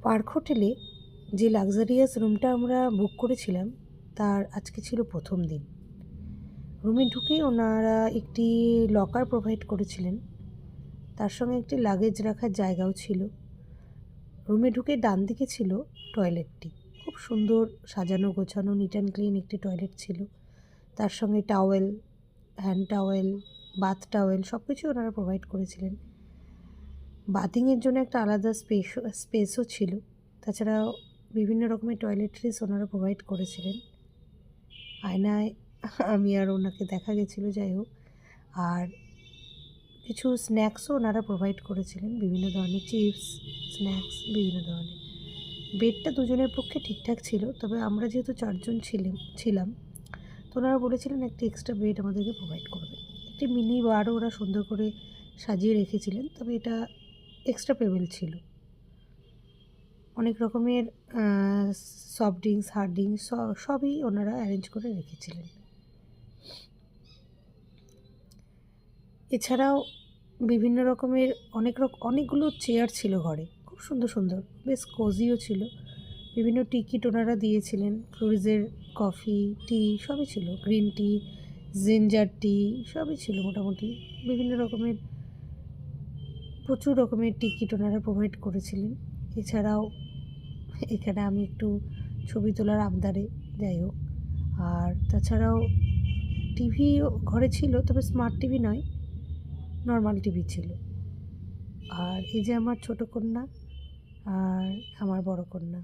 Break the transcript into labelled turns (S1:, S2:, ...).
S1: Park হোটেলে যে luxurious রুমটা আমরা বুক করেছিলাম তার আজকে ছিল প্রথম দিন। রুমে ঢুকেই ওনারা একটি লকার প্রোভাইড করেছিলেন, তার সঙ্গে একটি লাগেজ রাখার জায়গাও ছিল। রুমে ঢুকে ডান দিকে ছিল টয়লেটটি। খুব সুন্দর সাজানো গোছানো নিট অ্যান্ড ক্লিন একটি টয়লেট ছিল। তার সঙ্গে towel, hand towel, bath towel সব কিছুই ওনারা প্রোভাইড করেছিলেন। বাথিংয়ের জন্য একটা আলাদা স্পেসও ছিল। তাছাড়াও বিভিন্ন রকমের টয়লেট্রিজ ওনারা প্রোভাইড করেছিলেন। আয়নায় আমি আর ওনাকে দেখা গেছিলো, যাই হোক। আর কিছু স্ন্যাক্সও ওনারা প্রোভাইড করেছিলেন, বিভিন্ন ধরনের চিপস, স্ন্যাক্স বিভিন্ন ধরনের। বেডটা দুজনের পক্ষে ঠিকঠাক ছিল, তবে আমরা যেহেতু 4 জন ছিলাম তো ওনারা বলেছিলেন একটি এক্সট্রা বেড আমাদেরকে প্রোভাইড করবেন। একটি মিনি বারও ওরা সুন্দর করে সাজিয়ে রেখেছিলেন, তবে এটা এক্সট্রা পেবেল ছিল। অনেক রকমের সফট ড্রিঙ্কস, হার্ড ড্রিঙ্কস সবই ওনারা অ্যারেঞ্জ করে রেখেছিলেন। এছাড়াও বিভিন্ন রকমের অনেকগুলো চেয়ার ছিল ঘরে, খুব সুন্দর সুন্দর, বেশ কোজিও ছিল। বিভিন্ন টিকিট ওনারা দিয়েছিলেন, ফ্লুরিজের কফি, টি সবই ছিল, গ্রিন টি, জিঞ্জার টি সবই ছিল মোটামুটি। বিভিন্ন রকমের প্রচুর রকমের টিকিট ওনারা প্রোভাইড করেছিলেন। এছাড়াও এখানে আমি একটু ছবি তোলার আবদারে, যাই হোক। আর তাছাড়াও টিভিও ঘরে ছিল, তবে স্মার্ট টিভি নয়, নর্মাল টিভি ছিল। আর এই যে আমার ছোটো কন্যা আর আমার বড় কন্যা,